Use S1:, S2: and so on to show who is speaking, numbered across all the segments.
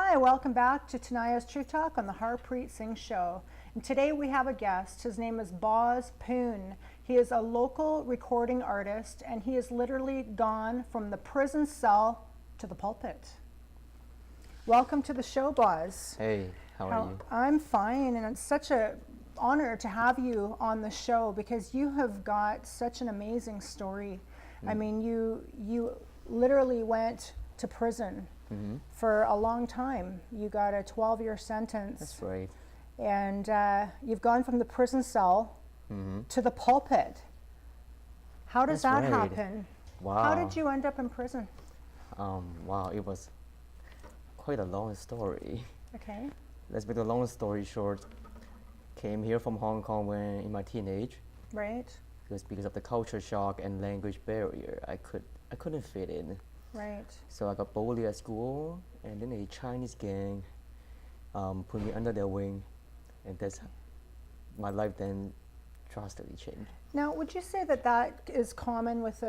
S1: Hi, welcome back to Tania's Truth Talk on the Harpreet Singh Show. And today we have a guest. His name is Poon. He is a local recording artist, and he has literally gone from the prison cell to the pulpit. Welcome to the show, Boz.
S2: Hey, how are you?
S1: I'm fine, and it's such an honor to have you on the show because you have got such an amazing story. I mean, you literally went to prison for a long time. You got a 12-year sentence.
S2: That's right.
S1: And you've gone from the prison cell to the pulpit. How does that happen?
S2: Wow.
S1: How did you end up in prison?
S2: Wow, it was quite a long story.
S1: Okay.
S2: Let's make the long story short. Came here from Hong Kong when in my teenage.
S1: Right.
S2: Because of the culture shock and language barrier, I couldn't fit in.
S1: Right.
S2: So I got bullied at school, and then a Chinese gang put me under their wing, and that's my life then drastically changed.
S1: Now, would you say that that is common with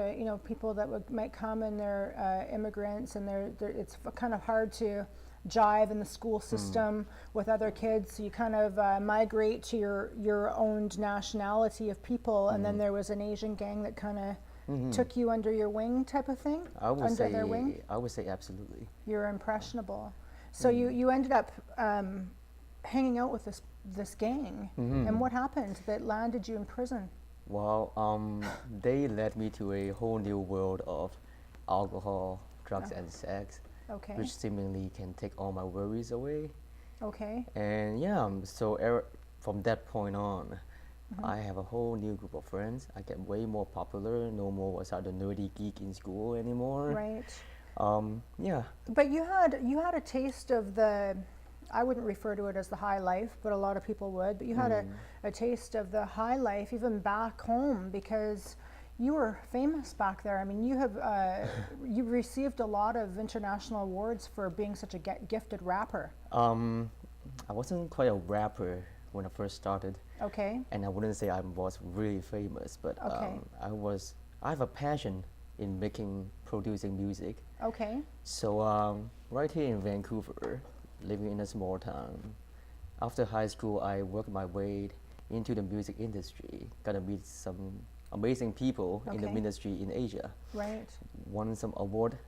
S1: people that might come and they're immigrants, and it's kind of hard to jive in the school system with other kids, so you kind of migrate to your own nationality of people, and then there was an Asian gang that kind of took you under your wing type of thing?
S2: I would
S1: their wing?
S2: I would say absolutely.
S1: You're impressionable. So you ended up hanging out with this gang, and what happened that landed you in prison?
S2: Well, they led me to a whole new world of alcohol, drugs, and sex, which seemingly can take all my worries away.
S1: Okay.
S2: And yeah, from that point on, I have a whole new group of friends. I get way more popular. No more was I the nerdy geek in school anymore.
S1: Right.
S2: Yeah.
S1: But you had a taste of the, I wouldn't refer to it as the high life, but a lot of people would. But you had a taste of the high life even back home, because you were famous back there. I mean, you received a lot of international awards for being such a gifted rapper.
S2: I wasn't quite a rapper when I first started.
S1: Okay.
S2: And I wouldn't say I was really famous, but I have a passion in producing music.
S1: Okay.
S2: So right here in Vancouver, living in a small town, after high school, I worked my way into the music industry. Got to meet some amazing people in the industry in Asia.
S1: Right.
S2: Won some award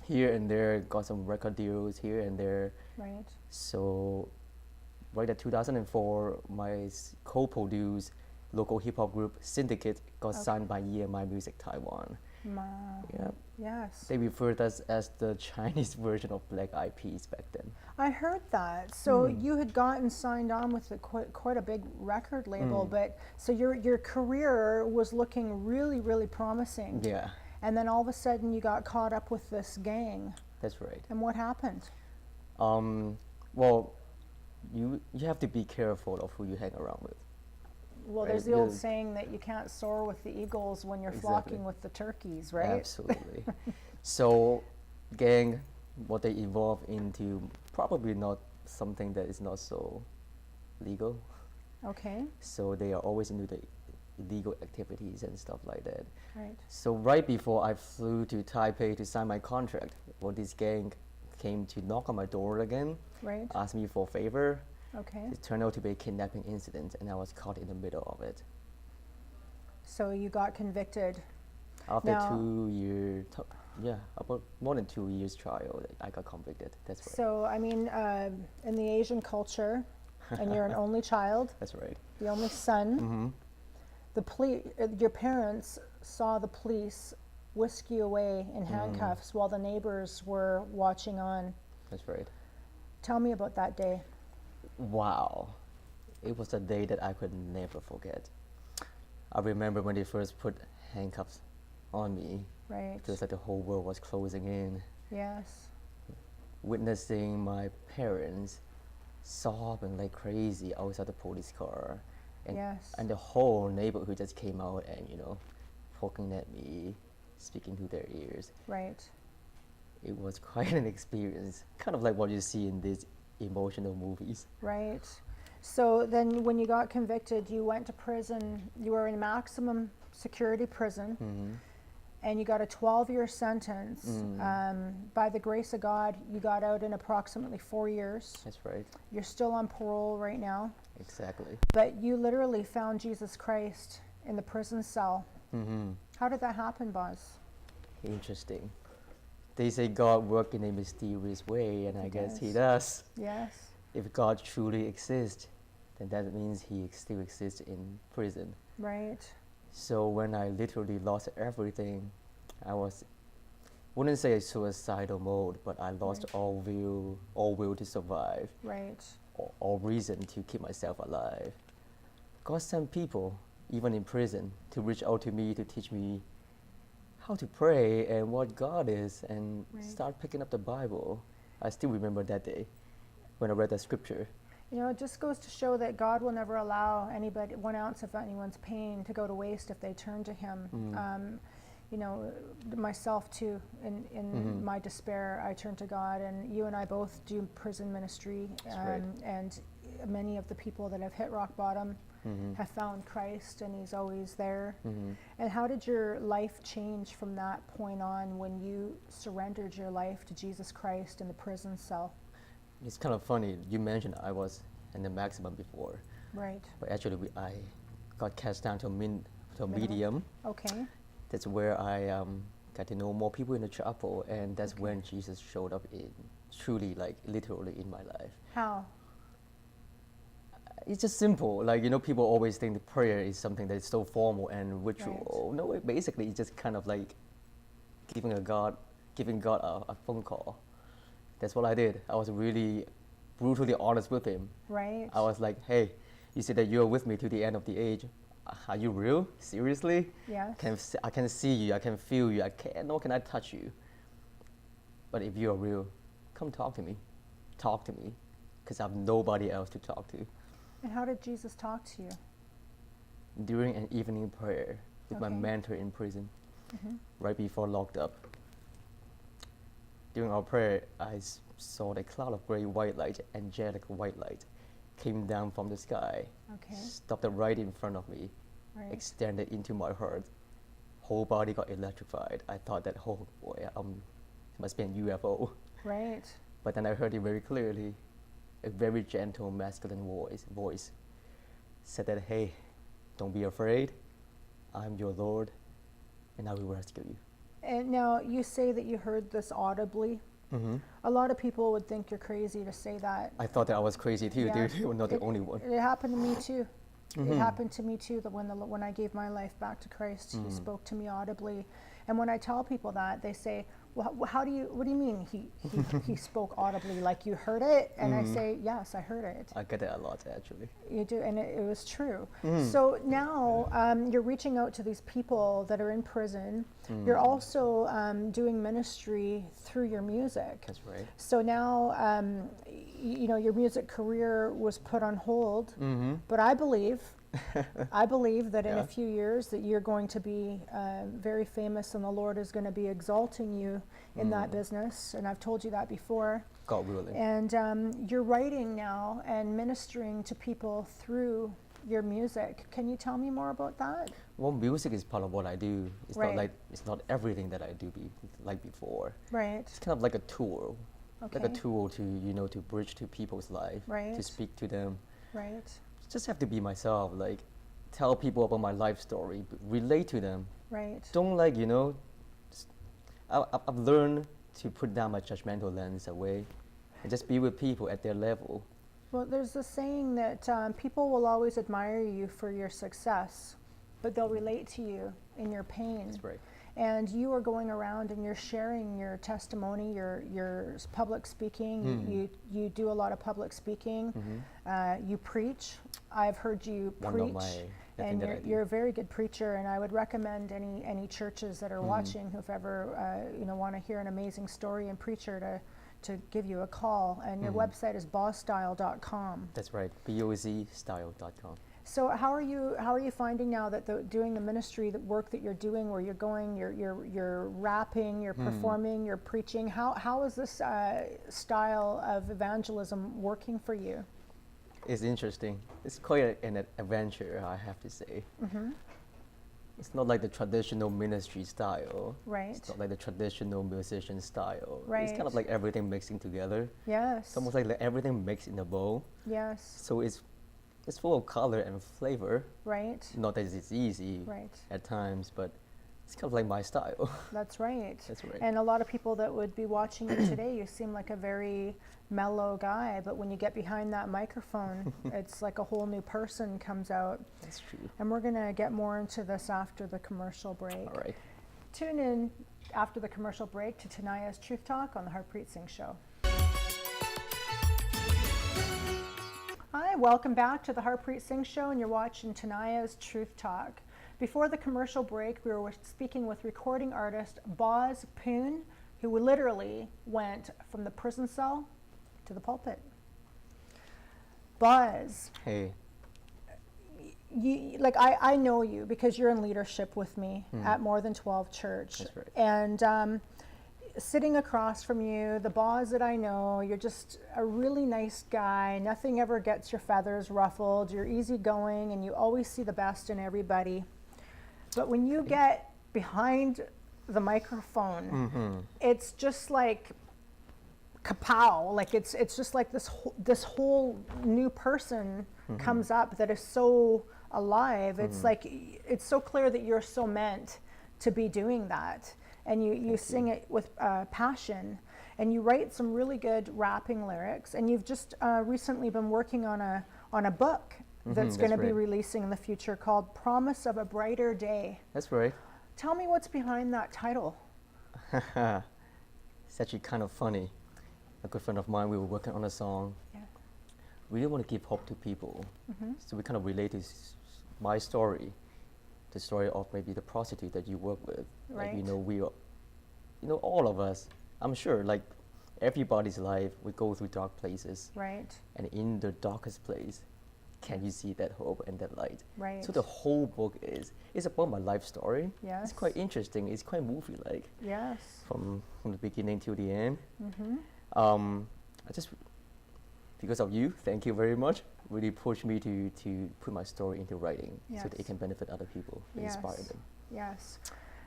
S2: here and there, got some record deals here and there.
S1: Right.
S2: So right at 2004, my co-produced local hip-hop group Syndicate got signed by EMI Music Taiwan.
S1: Wow.
S2: Yeah.
S1: Yes.
S2: They referred us as the Chinese version of Black Eyed Peas back then.
S1: I heard that. So you had gotten signed on with quite a big record label, but so your career was looking really, really promising.
S2: Yeah.
S1: And then all of a sudden you got caught up with this gang.
S2: That's right.
S1: And what happened?
S2: Well, you have to be careful of who you hang around with.
S1: Well, there's the old saying that you can't soar with the eagles when you're flocking with the turkeys, right?
S2: Absolutely. So, gang, what they evolve into, probably not something that is not so legal.
S1: Okay.
S2: So they are always into the illegal activities and stuff like that.
S1: Right.
S2: So right before I flew to Taipei to sign my contract, this gang came to knock on my door again, asked me for a favor.
S1: Okay.
S2: It turned out to be a kidnapping incident, and I was caught in the middle of it.
S1: So you got convicted.
S2: After about more than 2 years trial, I got convicted. That's right.
S1: So, I mean, in the Asian culture, and you're an only child.
S2: That's right.
S1: The only son. Your parents saw the police whisk you away in handcuffs while the neighbors were watching on.
S2: That's right.
S1: Tell me about that day.
S2: Wow. It was a day that I could never forget. I remember when they first put handcuffs on me.
S1: Right.
S2: Just like the whole world was closing in.
S1: Yes.
S2: Witnessing my parents sobbing like crazy outside the police car. And the whole neighborhood just came out and, poking at me, speaking to their ears.
S1: Right.
S2: It was quite an experience, kind of like what you see in these emotional movies.
S1: Right. So then when you got convicted, you went to prison. You were in maximum security prison. and you got a 12-year sentence. By the grace of God, you got out in approximately 4 years.
S2: That's right.
S1: You're still on parole right now.
S2: Exactly.
S1: But you literally found Jesus Christ in the prison cell. How did that happen, Buzz?
S2: Interesting. They say God works in a mysterious way, and I guess He does.
S1: Yes.
S2: If God truly exists, then that means He still exists in prison.
S1: Right.
S2: So when I literally lost everything, I wouldn't say a suicidal mode, but I lost all will to survive.
S1: Right.
S2: All reason to keep myself alive. God sent people, even in prison, to reach out to me to teach me how to pray and what God is, and start picking up the Bible. I still remember that day when I read that scripture.
S1: You know, it just goes to show that God will never allow anybody, 1 ounce of anyone's pain to go to waste if they turn to Him. You know, myself too, in my despair, I turned to God, and you and I both do prison ministry, and many of the people that have hit rock bottom have found Christ, and He's always there. And how did your life change from that point on when you surrendered your life to Jesus Christ in the prison cell?
S2: It's kind of funny, you mentioned I was in the maximum before.
S1: Right.
S2: But actually I got cast down to a medium.
S1: Okay.
S2: That's where I got to know more people in the chapel, and that's when Jesus showed up truly, like literally in my life.
S1: How?
S2: It's just simple. Like, you know, people always think the prayer is something that's so formal and ritual. No, basically it's just kind of like giving God a phone call. That's what I did. I was really brutally honest with Him.
S1: Right.
S2: I was like, hey, you said that you're with me to the end of the age. Are you real? Seriously?
S1: Yes.
S2: I can see you. I can feel you. Nor can I touch you. But if you're real, come talk to me. Talk to me. Because I have nobody else to talk to.
S1: And how did Jesus talk to you?
S2: During an evening prayer with my mentor in prison, right before locked up. During our prayer, I saw the cloud of great white light, angelic white light, came down from the sky, stopped right in front of me, extended into my heart. Whole body got electrified. I thought that, oh boy, it must be a UFO.
S1: Right.
S2: But then I heard it very clearly. A very gentle masculine voice said that, hey, don't be afraid. I'm your Lord, and I will rescue you.
S1: And now you say that you heard this audibly. A lot of people would think you're crazy to say that.
S2: I thought that I was crazy too.
S1: Yeah.
S2: You were not the only one.
S1: It happened to me too. It happened to me too. That when I gave my life back to Christ, He spoke to me audibly. And when I tell people that, they say, well, what do you mean he spoke audibly? Like you heard it? And I say, yes, I heard it.
S2: I get that a lot, actually.
S1: You do, and it was true. So now you're reaching out to these people that are in prison. You're also doing ministry through your music.
S2: That's right.
S1: So now, you know, your music career was put on hold, but I believe that in a few years that you're going to be very famous, and the Lord is going to be exalting you in that business. And I've told you that before.
S2: God willing.
S1: And you're writing now and ministering to people through your music. Can you tell me more about that?
S2: Well, music is part of what I do. It's it's not everything that I do like before.
S1: Right.
S2: It's kind of like a tool.
S1: Okay.
S2: Like a tool to to bridge to people's life.
S1: Right.
S2: To speak to them.
S1: Right.
S2: Just have to be myself, like tell people about my life story, relate to them.
S1: Right.
S2: Don't I've learned to put down my judgmental lens away and just be with people at their level.
S1: Well, there's a saying that people will always admire you for your success, but they'll relate to you in your pain.
S2: That's right.
S1: And you are going around and you're sharing your testimony, your public speaking. You do a lot of public speaking. You preach. I've heard you preach, and you're a very good preacher. And I would recommend any churches that are watching, who've ever want to hear an amazing story and preacher to give you a call. And your website is bossstyle.com.
S2: That's right, BOZstyle.com.
S1: So how are you finding now that doing the ministry, the work that you're doing, where you're going, you're rapping, you're performing, you're preaching? How is this style of evangelism working for you?
S2: It's interesting. It's quite an adventure, I have to say. It's not like the traditional ministry style.
S1: Right.
S2: It's not like the traditional musician style.
S1: Right.
S2: It's kind of like everything mixing together.
S1: Yes.
S2: It's almost like everything mixed in a bowl.
S1: Yes.
S2: So it's full of color and flavor.
S1: Right.
S2: Not that it's easy at times, but it's kind of like my style.
S1: That's right.
S2: That's right.
S1: And a lot of people that would be watching you today, you seem like a very mellow guy, but when you get behind that microphone, it's like a whole new person comes out.
S2: That's true.
S1: And we're going to get more into this after the commercial break.
S2: All right.
S1: Tune in after the commercial break to Tania's Truth Talk on the Harpreet Singh Show. Hi, welcome back to the Harpreet Singh Show, and you're watching Tania's Truth Talk. Before the commercial break, we were speaking with recording artist Boz Poon, who literally went from the prison cell to the pulpit. Boz.
S2: Hey.
S1: I know you because you're in leadership with me at More Than 12 Church.
S2: That's right.
S1: And sitting across from you, the Boz that I know, you're just a really nice guy. Nothing ever gets your feathers ruffled. You're easygoing and you always see the best in everybody. But when you get behind the microphone, it's just like kapow! Like it's just like this whole new person comes up that is so alive. It's like it's so clear that you're so meant to be doing that, and you sing it with passion, and you write some really good rapping lyrics, and you've just recently been working on a book that's going to be releasing in the future called Promise of a Brighter Day.
S2: That's right.
S1: Tell me what's behind that title.
S2: It's actually kind of funny. A good friend of mine, we were working on a song.
S1: Yeah.
S2: We didn't want to give hope to people. So we kind of relate to my story, the story of maybe the prostitute that you work with.
S1: Right.
S2: Like, all of us, I'm sure, like everybody's life, we go through dark places.
S1: Right.
S2: And in the darkest place, can you see that hope and that light?
S1: Right.
S2: So the whole book is about my life story.
S1: Yes.
S2: It's quite interesting. It's quite movie-like.
S1: Yes.
S2: From the beginning to the end. I just, because of you, thank you very much, really pushed me to put my story into writing so that it can benefit other people, inspire them.
S1: Yes.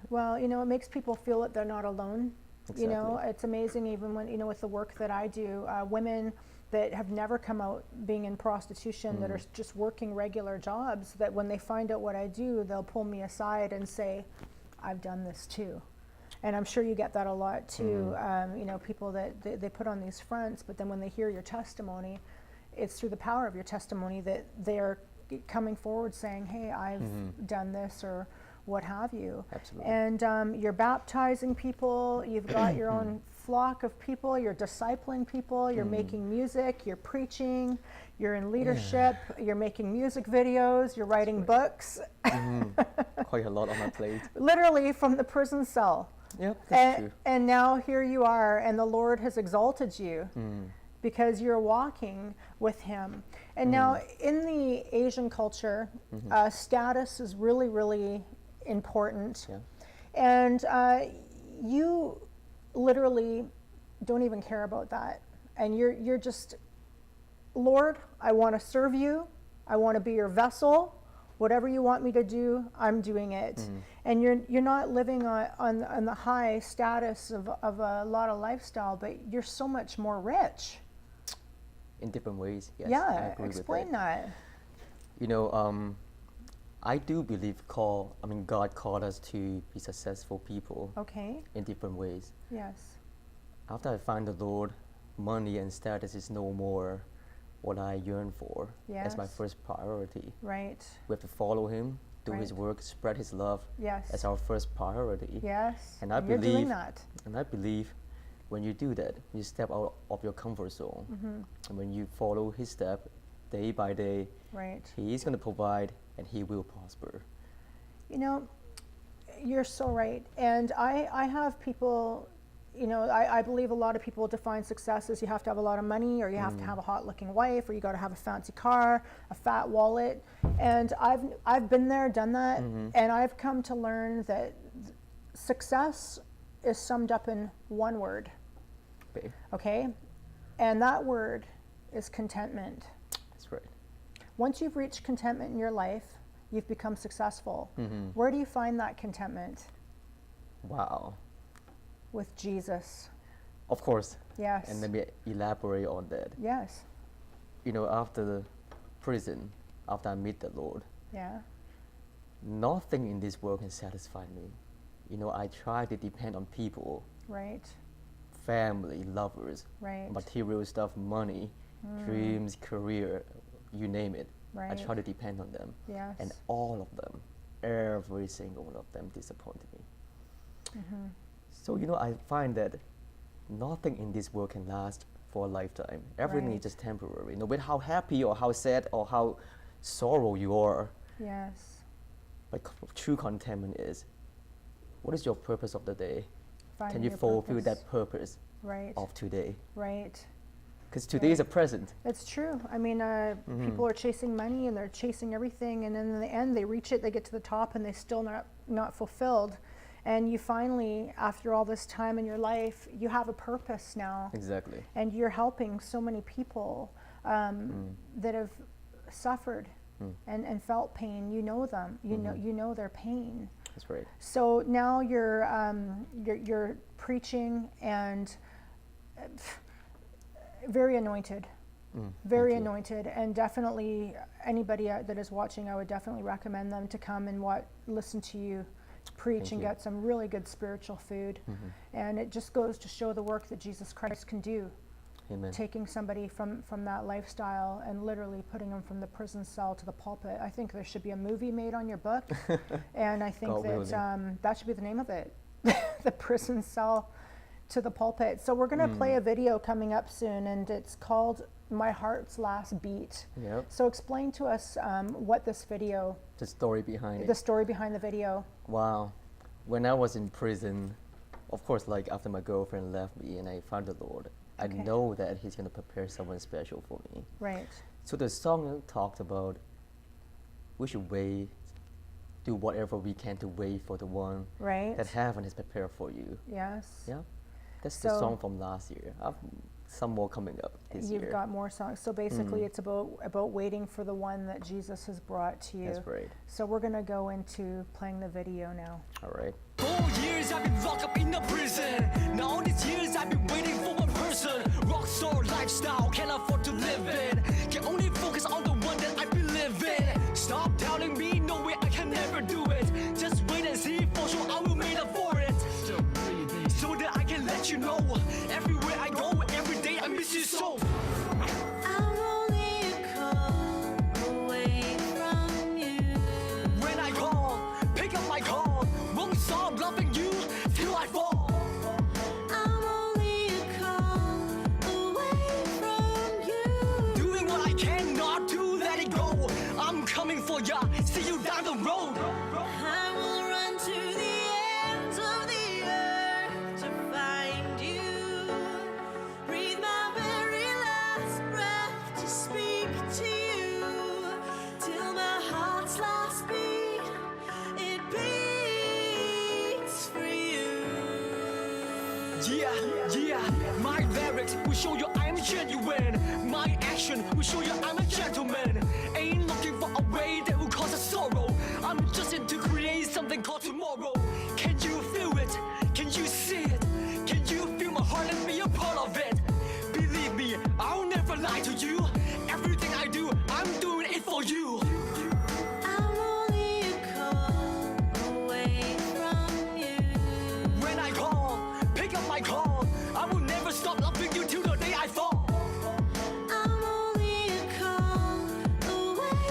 S1: Well, it makes people feel that they're not alone.
S2: Exactly.
S1: It's amazing even when, with the work that I do, women that have never come out being in prostitution, that are just working regular jobs, that when they find out what I do, they'll pull me aside and say, I've done this too. And I'm sure you get that a lot too, people that they put on these fronts, but then when they hear your testimony, it's through the power of your testimony that they're coming forward saying, hey, I've done this or what have you.
S2: Absolutely.
S1: And you're baptizing people, you've got your own flock of people, you're discipling people, you're making music, you're preaching, you're in leadership, you're making music videos, you're writing books.
S2: Quite a lot on my plate.
S1: Literally from the prison cell.
S2: Yep, that's true.
S1: And now here you are, and the Lord has exalted you because you're walking with Him. And now in the Asian culture, status is really, really important.
S2: Yeah.
S1: And you literally don't even care about that. And you're just, Lord, I want to serve you. I want to be your vessel. Whatever you want me to do, I'm doing it. And you're not living on the high status of a lot of lifestyle, but you're so much more rich.
S2: In different ways, yes.
S1: Yeah,
S2: I agree
S1: explain
S2: with that.
S1: that.
S2: I do believe God called us to be successful people.
S1: Okay.
S2: In different ways.
S1: Yes.
S2: After I find the Lord, money and status is no more what I yearn for as my first priority.
S1: Right.
S2: We have to follow Him, do His work, spread His love as our first priority.
S1: Yes.
S2: And I
S1: you're
S2: believe
S1: doing that.
S2: And I believe when you do that, you step out of your comfort zone. And when you follow His step day by day, He is going to provide and He will prosper.
S1: You're so right. And I have people, I believe a lot of people define success as you have to have a lot of money, or you have to have a hot looking wife, or you got to have a fancy car, a fat wallet. And I've been there, done that, and I've come to learn that success is summed up in one word. Okay? And that word is contentment.
S2: That's right.
S1: Once you've reached contentment in your life, you've become successful.
S2: Mm-hmm.
S1: Where do you find that contentment?
S2: Wow.
S1: With Jesus.
S2: Of course.
S1: Yes.
S2: And let me elaborate on that.
S1: Yes.
S2: You know, after the prison, after I meet the Lord,
S1: Yeah.
S2: nothing in this world can satisfy me. You know, I try to depend on people,
S1: Right.
S2: family, lovers,
S1: Right.
S2: material stuff, money, dreams, career, you name it. I
S1: Right.
S2: try to depend on them.
S1: Yes.
S2: And all of them, every single one of them disappointed me.
S1: Mm-hmm.
S2: So, you know, I find that nothing in this world can last for a lifetime. Everything
S1: Right.
S2: is just temporary. No matter how happy or how sad or how sorrow you are,
S1: Yes.
S2: but true contentment is, what is your purpose of the day?
S1: Finding
S2: Can you
S1: your
S2: fulfill
S1: purpose.
S2: that purpose
S1: Right.
S2: of today?
S1: Right.
S2: Because today is a present.
S1: It's true. I mean, people are chasing money and they're chasing everything, and then in the end, they reach it, they get to the top, and they still not fulfilled. And you finally, after all this time in your life, you have a purpose now,
S2: Exactly.
S1: and you're helping so many people that have suffered and felt pain. You know them. You know their pain.
S2: That's right.
S1: So now you're preaching and very anointed. Very
S2: thank you.
S1: anointed, and definitely anybody that is watching, I would definitely recommend them to come and listen to you preach
S2: Thank
S1: and
S2: you.
S1: get some really good spiritual food. And it just goes to show the work that Jesus Christ can do,
S2: Amen.
S1: taking somebody from that lifestyle and literally putting them from the prison cell to the pulpit. I think there should be a movie made on your book, and I think
S2: God
S1: that
S2: willing.
S1: that should be the name of it, the prison cell to the pulpit. So we're going to play a video coming up soon, and it's called My Heart's Last Beat.
S2: Yep.
S1: So explain to us what this video,
S2: The story behind
S1: the
S2: it.
S1: story behind the video.
S2: Wow. When I was in prison, of course, like after my girlfriend left me and I found the Lord, I
S1: Okay.
S2: know that He's going to prepare someone special for me.
S1: Right.
S2: So the song talked about we should wait, do whatever we can to wait for the one
S1: Right.
S2: that heaven has prepared for you.
S1: Yes.
S2: Yeah, that's the
S1: So-
S2: song from last year. I've some more coming up this
S1: You've
S2: year.
S1: got more songs. So basically, it's about waiting for the one that Jesus has brought to you.
S2: That's right.
S1: So we're going to go into playing the video now.
S2: All right.
S3: 4 years I've been locked up in a prison. Now all these years I've been waiting for one person. Rockstar lifestyle, can't afford to live in. Can only focus on the one that I believe in. Stop telling me no way, I can never do it. Just wait and see, for sure I will make up for it. Still breathing, so that I can let you know. Everywhere I go, every day I miss you so.
S4: I'm only a call away from you.
S3: When I call, pick up my call. Won't stop loving you till I fall.
S4: I'm only a call away from you.
S3: Doing what I can not to let it go. I'm coming for ya, see you down the road.
S4: I will run to the ends of the earth to find you. Breathe my very last breath to speak to you. Till my heart's last beat, it beats for you.
S3: Yeah, my lyrics will show you I'm genuine. My action will show you I'm a gentleman. Ain't looking for a way that will cause a sorrow. I'm just in to create something called tomorrow. Can you feel it? Can you see it? Can you feel my heart and be a part of it? Believe me, I'll never lie to you. Everything I do, I'm doing it for you.
S4: I'm only a call away from you.
S3: When I call, pick up my call. I will never stop loving you till the day I fall.
S4: I'm only a call away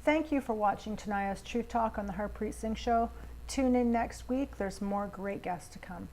S1: Thank you for watching Tania's Truth Talk on the Harpreet Singh Show. Tune in next week. There's more great guests to come.